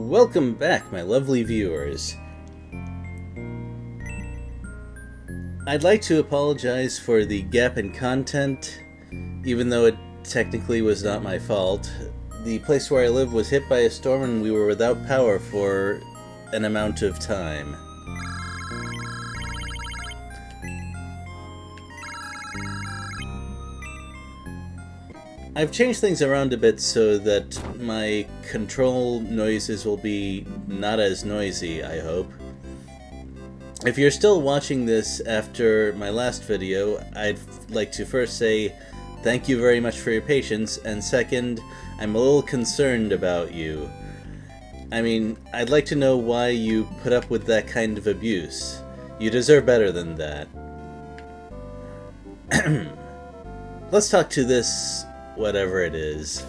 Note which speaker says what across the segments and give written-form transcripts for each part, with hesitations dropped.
Speaker 1: Welcome back, my lovely viewers. I'd like to apologize for the gap in content, even though it technically was not my fault. The place where I live was hit by a storm and we were without power for an amount of time. I've changed things around a bit so that my control noises will be not as noisy, I hope. If you're still watching this after my last video, I'd like to first say thank you very much for your patience, and second, I'm a little concerned about you. I mean, I'd like to know why you put up with that kind of abuse. You deserve better than that. Let's talk to this whatever it is.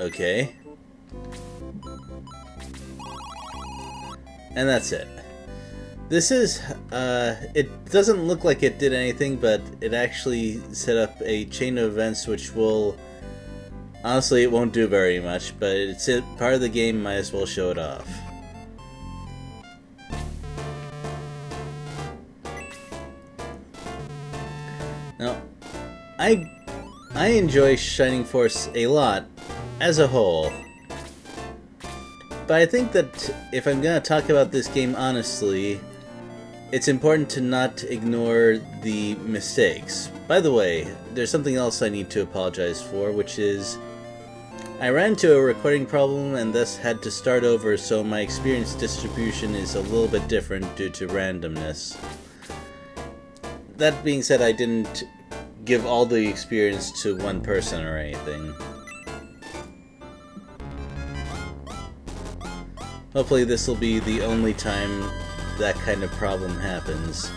Speaker 1: Okay. And that's it. This is, it doesn't look like it did anything, but it actually set up a chain of events which will, honestly, it won't do very much, but it's part of the game, might as well show it off. Now, I enjoy Shining Force a lot, as a whole. But I think that if I'm gonna talk about this game honestly, it's important to not ignore the mistakes. By the way, there's something else I need to apologize for, which is I ran into a recording problem and thus had to start over, so my experience distribution is a little bit different due to randomness. That being said, I didn't give all the experience to one person or anything. Hopefully this will be the only time that kind of problem happens.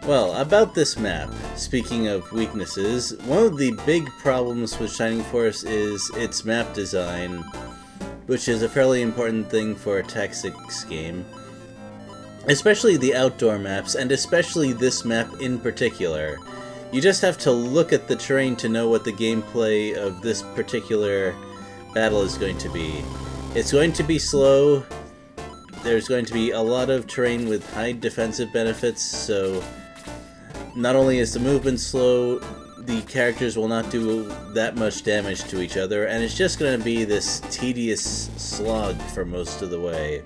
Speaker 1: Well, about this map, speaking of weaknesses, one of the big problems with Shining Force is its map design, which is a fairly important thing for a tactics game. Especially the outdoor maps, and especially this map in particular. You just have to look at the terrain to know what the gameplay of this particular battle is going to be. It's going to be slow, there's going to be a lot of terrain with high defensive benefits, so not only is the movement slow, the characters will not do that much damage to each other, and it's just going to be this tedious slog for most of the way.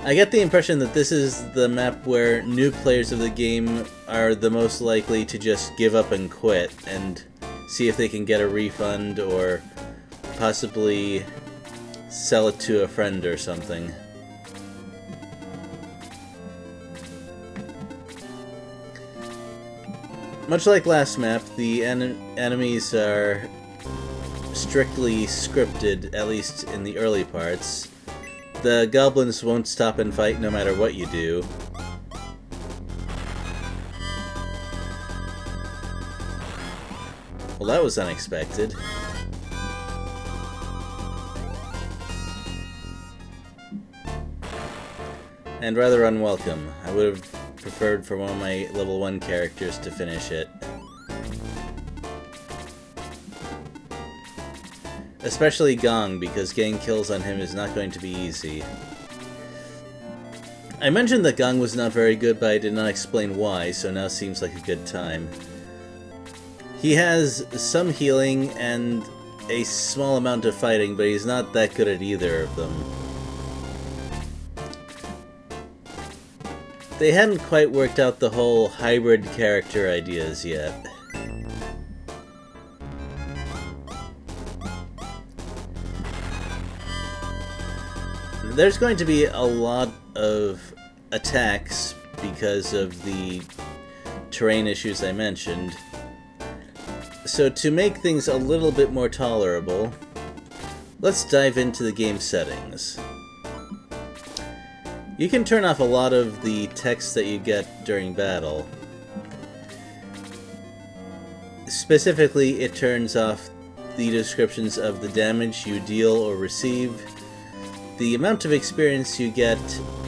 Speaker 1: I get the impression that this is the map where new players of the game are the most likely to just give up and quit and see if they can get a refund or possibly sell it to a friend or something. Much like last map, the enemies are strictly scripted, at least in the early parts. The goblins won't stop and fight no matter what you do. Well, that was unexpected. And rather unwelcome. I would have preferred for one of my level 1 characters to finish it. Especially Gong, because getting kills on him is not going to be easy. I mentioned that Gong was not very good, but I did not explain why, so now seems like a good time. He has some healing and a small amount of fighting, but he's not that good at either of them. They hadn't quite worked out the whole hybrid character ideas yet. There's going to be a lot of attacks because of the terrain issues I mentioned. So to make things a little bit more tolerable, let's dive into the game settings. You can turn off a lot of the text that you get during battle. Specifically, it turns off the descriptions of the damage you deal or receive, the amount of experience you get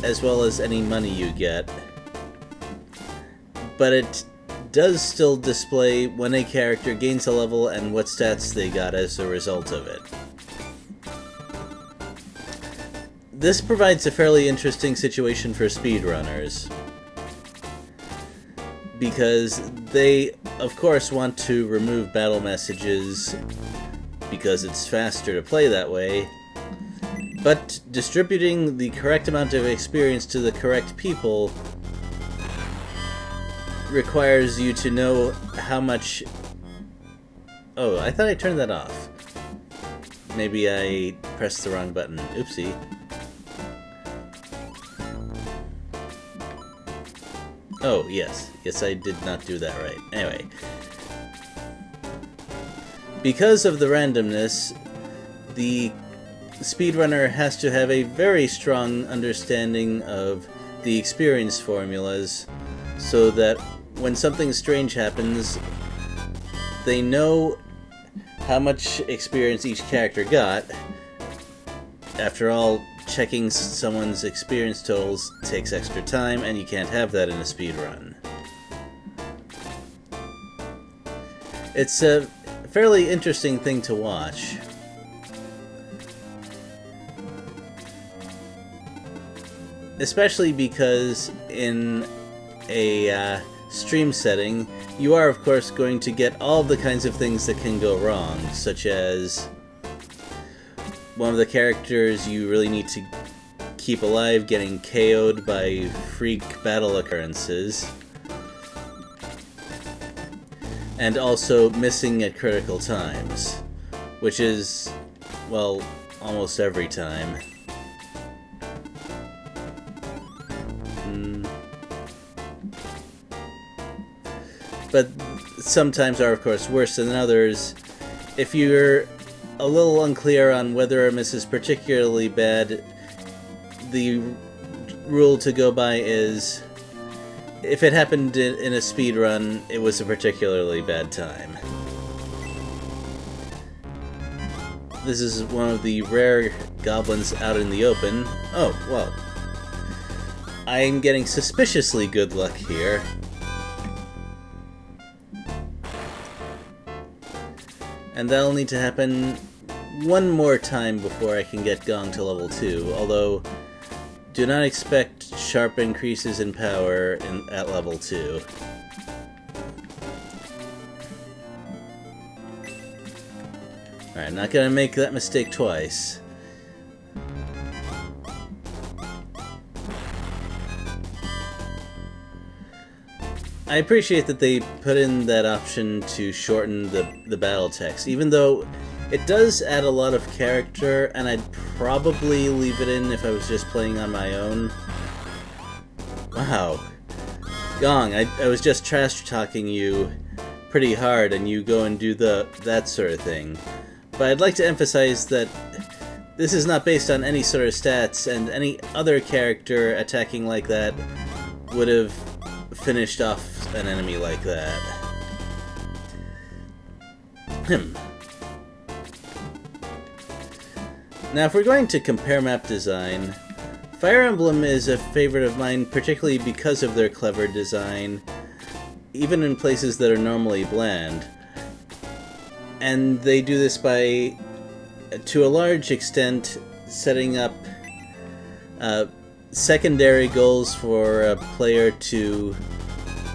Speaker 1: as well as any money you get, but it does still display when a character gains a level and what stats they got as a result of it. This provides a fairly interesting situation for speedrunners, because they, of course, want to remove battle messages because it's faster to play that way, but distributing the correct amount of experience to the correct people requires you to know how much... Oh, I thought I turned that off. Maybe I pressed the wrong button. Oopsie. Oh, yes. Yes, I did not do that right. Anyway. Because of the randomness, the speedrunner has to have a very strong understanding of the experience formulas so that when something strange happens, they know how much experience each character got. After all, checking someone's experience totals takes extra time, and you can't have that in a speedrun. It's a fairly interesting thing to watch. Especially because in a stream setting, you are of course going to get all the kinds of things that can go wrong, such as one of the characters you really need to keep alive getting KO'd by freak battle occurrences, and also missing at critical times, which is, well, almost every time. But some times are, of course, worse than others. If you're a little unclear on whether a miss is particularly bad, the rule to go by is, if it happened in a speedrun, it was a particularly bad time. This is one of the rare goblins out in the open. Oh, well. I'm getting suspiciously good luck here. And that'll need to happen one more time before I can get Gong to level 2, although do not expect sharp increases in power at level 2. Alright, not gonna make that mistake twice. I appreciate that they put in that option to shorten the battle text, even though it does add a lot of character, and I'd probably leave it in if I was just playing on my own. Wow. Gong, I was just trash-talking you pretty hard, and you go and do that sort of thing. But I'd like to emphasize that this is not based on any sort of stats, and any other character attacking like that would have finished off an enemy like that. Now, if we're going to compare map design, Fire Emblem is a favorite of mine, particularly because of their clever design, even in places that are normally bland. And they do this by, to a large extent, setting up secondary goals for a player to...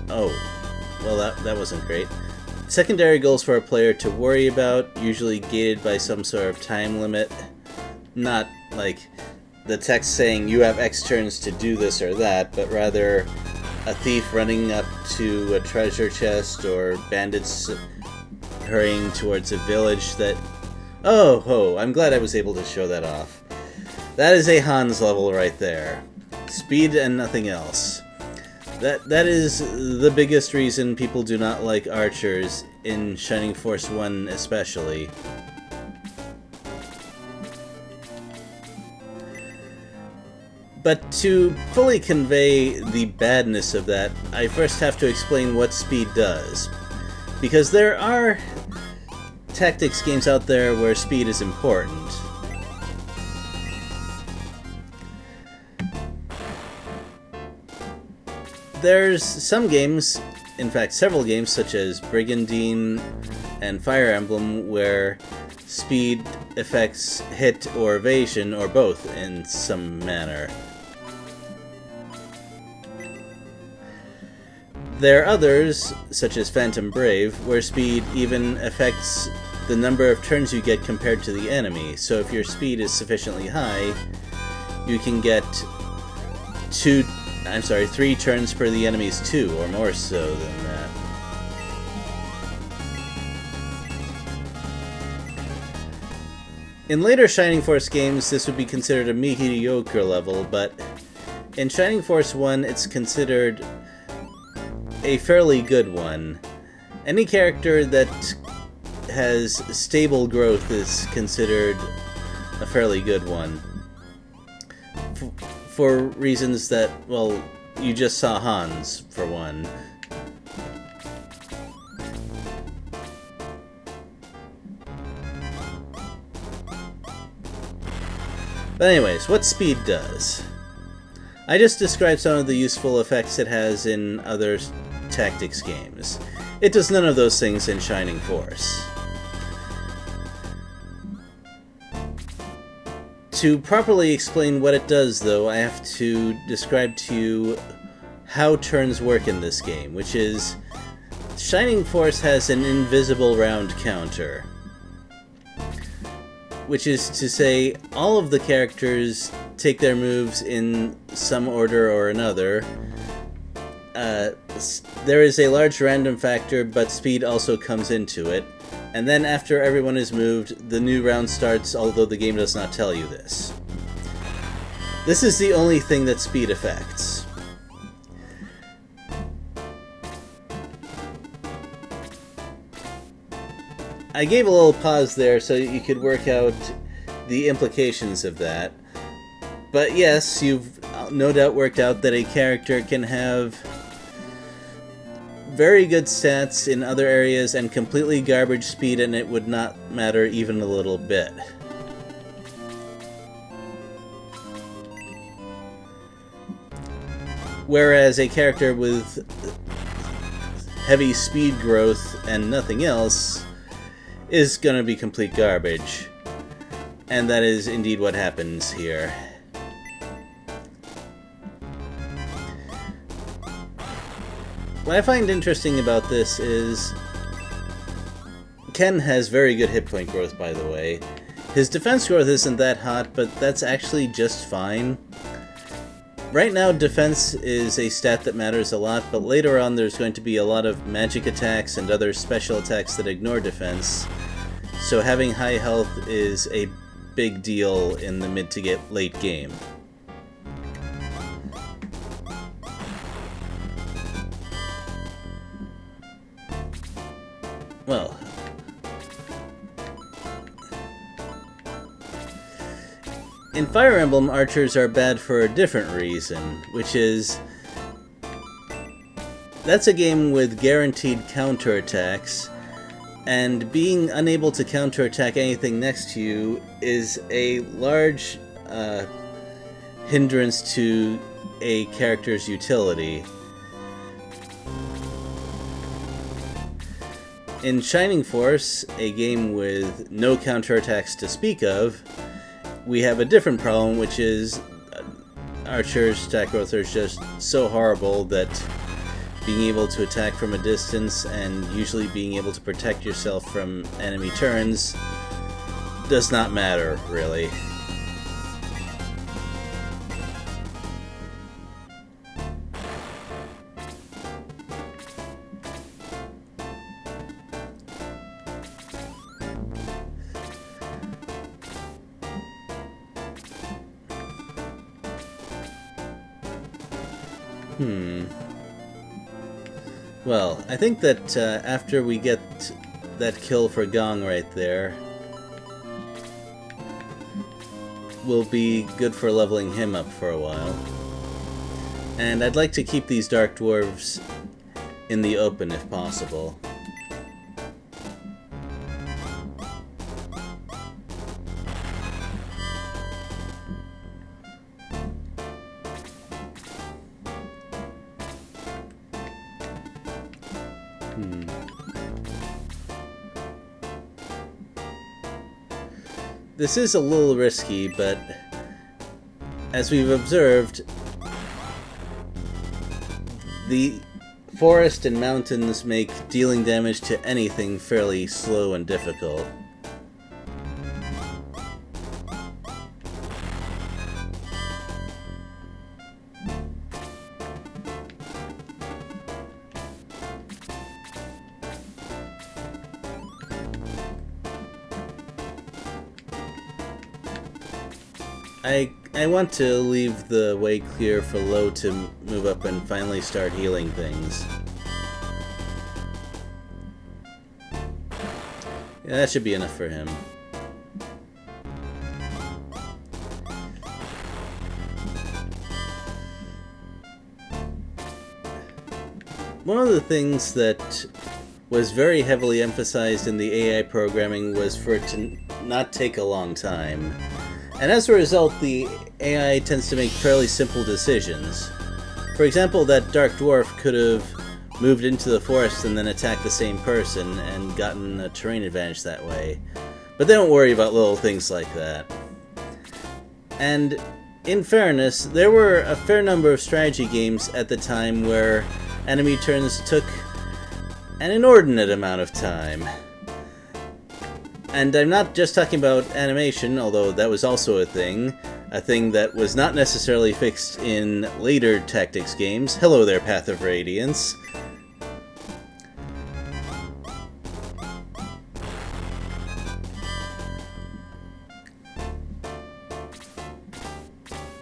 Speaker 1: Oh, well that wasn't great. Secondary goals for a player to worry about, usually gated by some sort of time limit. Not like the text saying you have X turns to do this or that, but rather a thief running up to a treasure chest, or bandits hurrying towards a village that... Oh, ho, I'm glad I was able to show that off. That is a Hans level right there. Speed and nothing else. That is the biggest reason people do not like archers, in Shining Force 1 especially. But to fully convey the badness of that, I first have to explain what speed does. Because there are tactics games out there where speed is important. there's some games, in fact several games such as Brigandine and Fire Emblem, where speed affects hit or evasion, or both in some manner. There are others, such as Phantom Brave, where speed even affects the number of turns you get compared to the enemy. So if your speed is sufficiently high, you can get 3 turns per the enemy's 2, or more so than that. In later Shining Force games, this would be considered a mediocre level, but in Shining Force 1, it's considered a fairly good one. Any character that has stable growth is considered a fairly good one. For reasons that, well, you just saw Hans, for one. But anyways, what speed does. I just described some of the useful effects it has in other tactics games. It does none of those things in Shining Force. To properly explain what it does, though, I have to describe to you how turns work in this game, which is Shining Force has an invisible round counter. Which is to say, all of the characters take their moves in some order or another. There is a large random factor, but speed also comes into it. And then after everyone is moved, the new round starts, although the game does not tell you this. This is the only thing that speed affects. I gave a little pause there so you could work out the implications of that. But yes, you've no doubt worked out that a character can have very good stats in other areas and completely garbage speed, and it would not matter even a little bit. Whereas a character with heavy speed growth and nothing else is gonna be complete garbage. And that is indeed what happens here. What I find interesting about this is Ken has very good hit point growth, by the way. His defense growth isn't that hot, but that's actually just fine. Right now, defense is a stat that matters a lot, but later on there's going to be a lot of magic attacks and other special attacks that ignore defense, so having high health is a big deal in the mid to late game. Well, in Fire Emblem, archers are bad for a different reason, which is that's a game with guaranteed counterattacks, and being unable to counterattack anything next to you is a large hindrance to a character's utility. In Shining Force, a game with no counterattacks to speak of, we have a different problem, which is archers' stat growth are just so horrible that being able to attack from a distance and usually being able to protect yourself from enemy turns does not matter, really. Well, I think that after we get that kill for Gong right there, we'll be good for leveling him up for a while. And I'd like to keep these Dark Dwarves in the open if possible. This is a little risky, but as we've observed, the forest and mountains make dealing damage to anything fairly slow and difficult. I want to leave the way clear for Lo to move up and finally start healing things. Yeah, that should be enough for him. One of the things that was very heavily emphasized in the AI programming was for it to not take a long time. And as a result, the AI tends to make fairly simple decisions. For example, that Dark Dwarf could have moved into the forest and then attacked the same person and gotten a terrain advantage that way. But they don't worry about little things like that. And in fairness, there were a fair number of strategy games at the time where enemy turns took an inordinate amount of time. And I'm not just talking about animation, although that was also a thing that was not necessarily fixed in later tactics games. Hello there, Path of Radiance.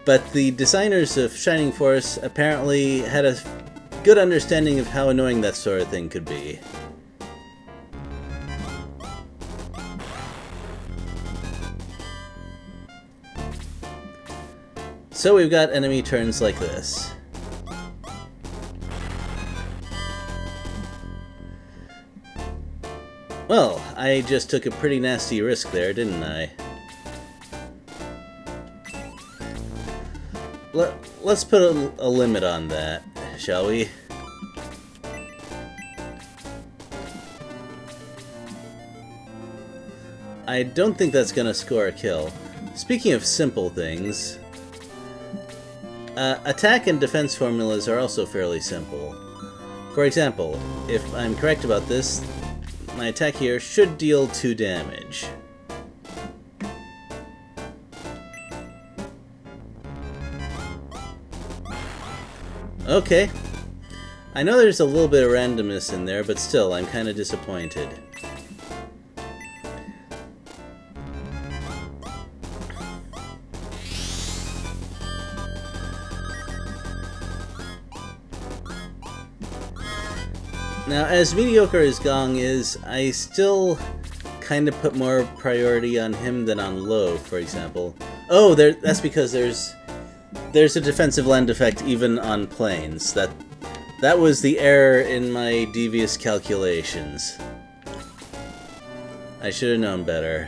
Speaker 1: But the designers of Shining Force apparently had a good understanding of how annoying that sort of thing could be. So we've got enemy turns like this. Well, I just took a pretty nasty risk there, didn't I? Let's put a limit on that, shall we? I don't think that's gonna score a kill. Speaking of simple things, attack and defense formulas are also fairly simple. For example, if I'm correct about this, my attack here should deal 2 damage. Okay. I know there's a little bit of randomness in there, but still, I'm kind of disappointed. Now, as mediocre as Gong is, I still kind of put more priority on him than on Lo, for example. Oh, that's because there's a defensive land effect even on planes. That was the error in my devious calculations. I should have known better.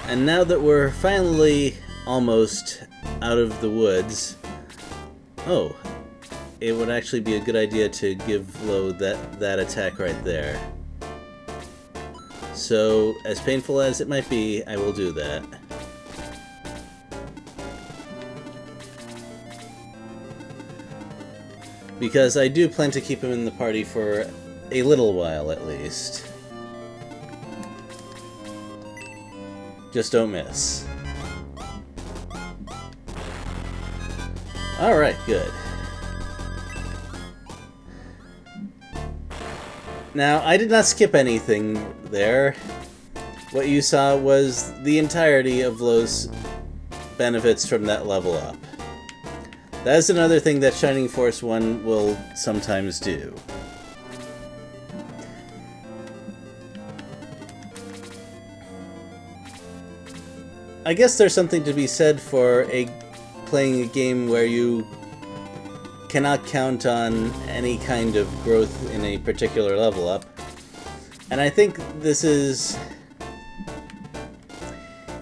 Speaker 1: And now that we're finally almost out of the woods, oh, it would actually be a good idea to give Lo that attack right there. So, as painful as it might be, I will do that. Because I do plan to keep him in the party for a little while at least. Just don't miss. Alright, good. Now, I did not skip anything there. What you saw was the entirety of Lo's benefits from that level up. That is another thing that Shining Force 1 will sometimes do. I guess there's something to be said for playing a game where you cannot count on any kind of growth in a particular level up. And I think this is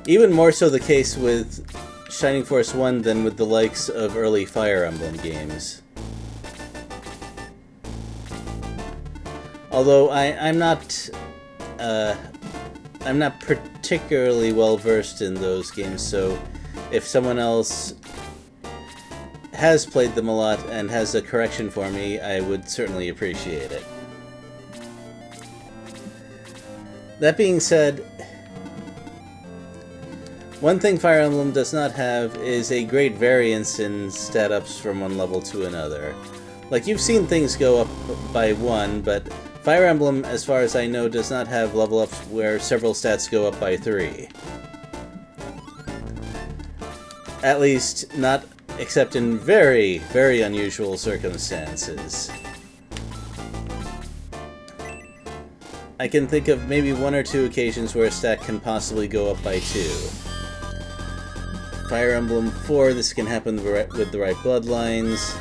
Speaker 1: Even more so the case with Shining Force 1 than with the likes of early Fire Emblem games. Although I'm not particularly well versed in those games, so if someone else has played them a lot and has a correction for me, I would certainly appreciate it. That being said, one thing Fire Emblem does not have is a great variance in stat ups from one level to another. Like, you've seen things go up by 1, but Fire Emblem, as far as I know, does not have level ups where several stats go up by 3. At least, not except in very, very unusual circumstances. I can think of maybe 1 or 2 occasions where a stat can possibly go up by 2. Fire Emblem 4, this can happen with the right bloodlines,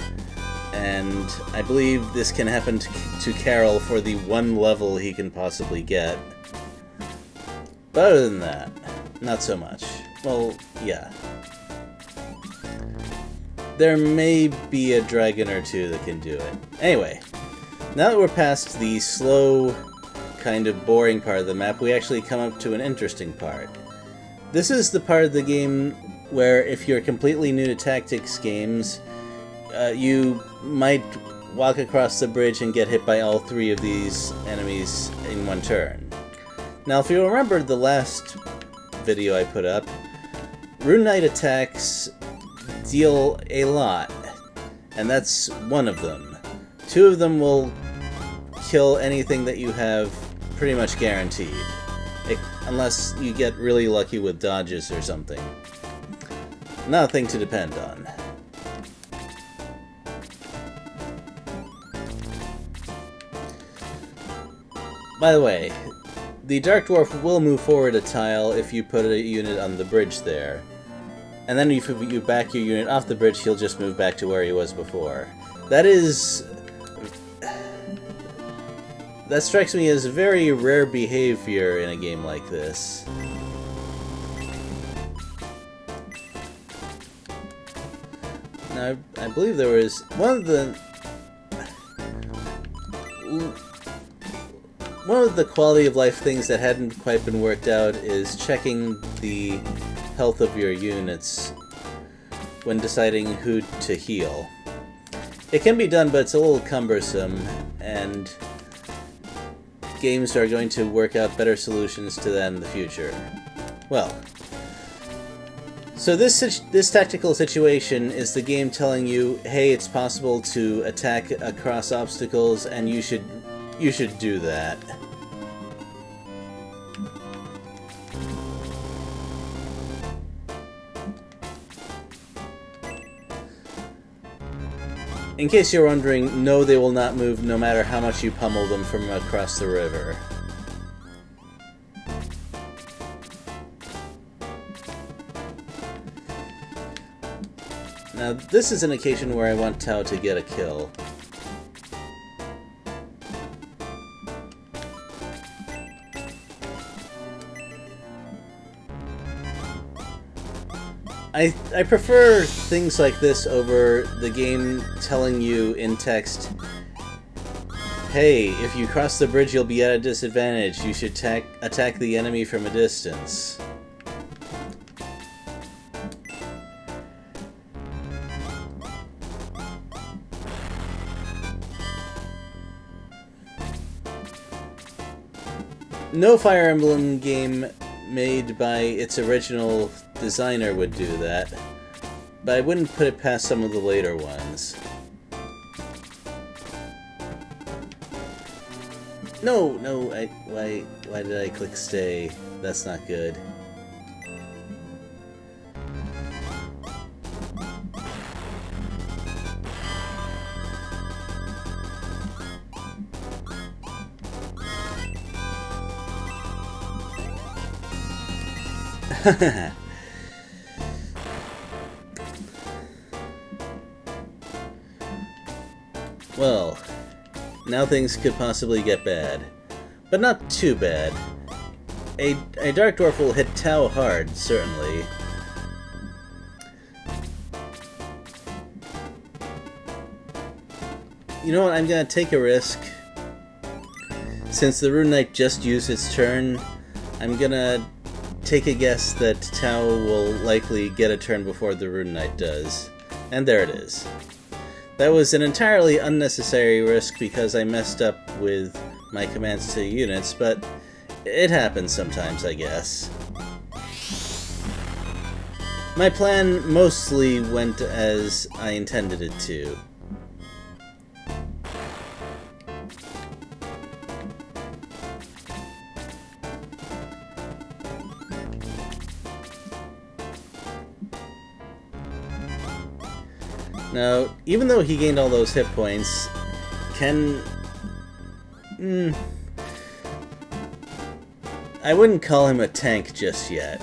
Speaker 1: and I believe this can happen to Karol for the 1 level he can possibly get. But other than that, not so much. Well, yeah. There may be a dragon or 2 that can do it. Anyway, now that we're past the slow, kind of boring part of the map, we actually come up to an interesting part. This is the part of the game where, if you're completely new to tactics games, you might walk across the bridge and get hit by all 3 of these enemies in one turn. Now, if you remember the last video I put up, Rune Knight attacks deal a lot, and that's one of them. 2 of them will kill anything that you have pretty much guaranteed, unless you get really lucky with dodges or something. Not a thing to depend on. By the way, the Dark Dwarf will move forward a tile if you put a unit on the bridge there. And then if you back your unit off the bridge, he'll just move back to where he was before. That strikes me as very rare behavior in a game like this. Now, I believe there was one of the quality of life things that hadn't quite been worked out is checking the health of your units when deciding who to heal. It can be done, but it's a little cumbersome, and games are going to work out better solutions to that in the future. Well, so this tactical situation is the game telling you, hey, it's possible to attack across obstacles, and you should do that. In case you're wondering, no, they will not move no matter how much you pummel them from across the river. Now, this is an occasion where I want Tao to get a kill. I prefer things like this over the game telling you in text, hey, if you cross the bridge you'll be at a disadvantage, you should attack the enemy from a distance. No Fire Emblem game made by its original designer would do that, but I wouldn't put it past some of the later ones. No, why did I click stay? That's not good. Well, now things could possibly get bad. But not too bad. a Dark Dwarf will hit Tau hard, certainly. You know what, I'm gonna take a risk. Since the Rune Knight just used its turn, I'm gonna take a guess that Tau will likely get a turn before the Rune Knight does. And there it is. That was an entirely unnecessary risk because I messed up with my commands to units, but it happens sometimes, I guess. My plan mostly went as I intended it to. Now, even though he gained all those hit points, Ken... I wouldn't call him a tank just yet.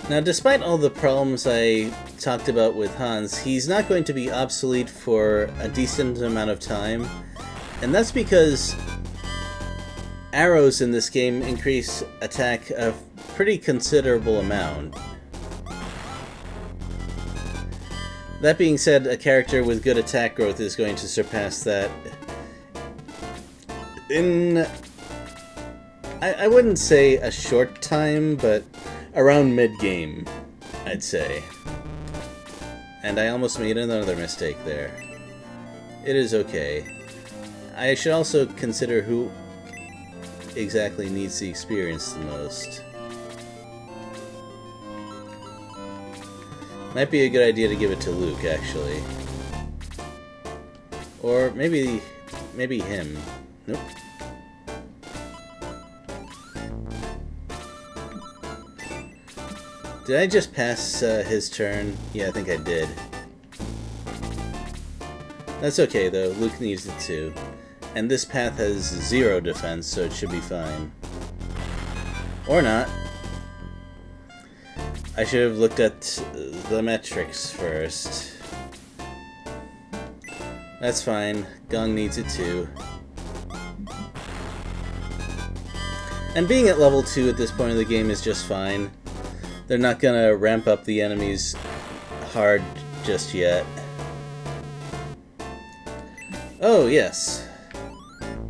Speaker 1: Now, despite all the problems I talked about with Hans, he's not going to be obsolete for a decent amount of time, and that's because arrows in this game increase attack a pretty considerable amount. That being said, a character with good attack growth is going to surpass that in, I wouldn't say a short time, but around mid-game, I'd say. And I almost made another mistake there. It is okay. I should also consider who exactly needs the experience the most. Might be a good idea to give it to Luke, actually. Or maybe him. Nope. Did I just pass his turn? Yeah, I think I did. That's okay, though. Luke needs it too. And this path has 0 defense, so it should be fine. Or not. I should have looked at the metrics first. That's fine. Gong needs it too. And being at level 2 at this point in the game is just fine. They're not gonna ramp up the enemies hard just yet. Oh, yes.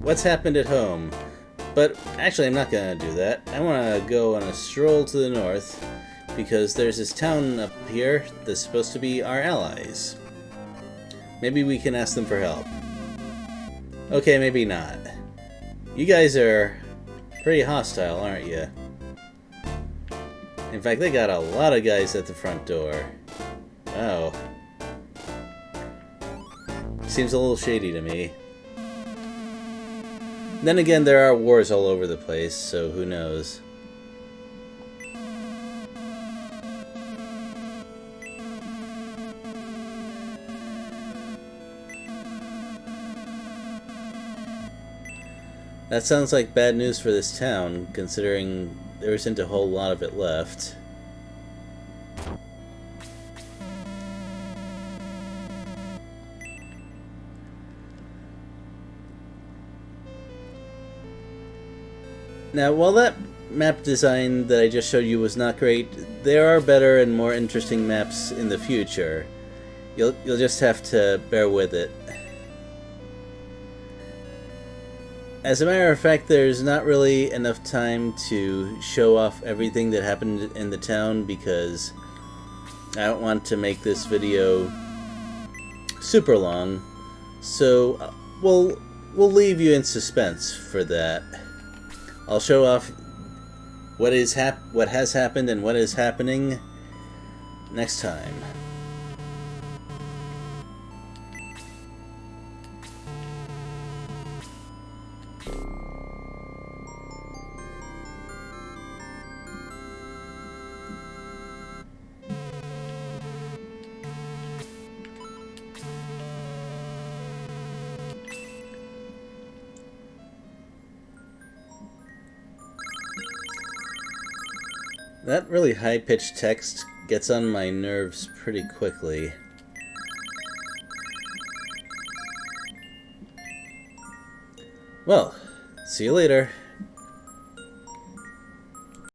Speaker 1: What's happened at home? But actually, I'm not gonna do that. I wanna go on a stroll to the north, because there's this town up here that's supposed to be our allies. Maybe we can ask them for help. Okay, maybe not. You guys are pretty hostile, aren't you? In fact, they got a lot of guys at the front door. Oh. Seems a little shady to me. Then again, there are wars all over the place, so who knows. That sounds like bad news for this town, considering there isn't a whole lot of it left. Now, while that map design that I just showed you was not great, there are better and more interesting maps in the future. You'll just have to bear with it. As a matter of fact, there's not really enough time to show off everything that happened in the town because I don't want to make this video super long. So we'll leave you in suspense for that. I'll show off what has happened and what is happening next time. That really high-pitched text gets on my nerves pretty quickly. Well, see you later.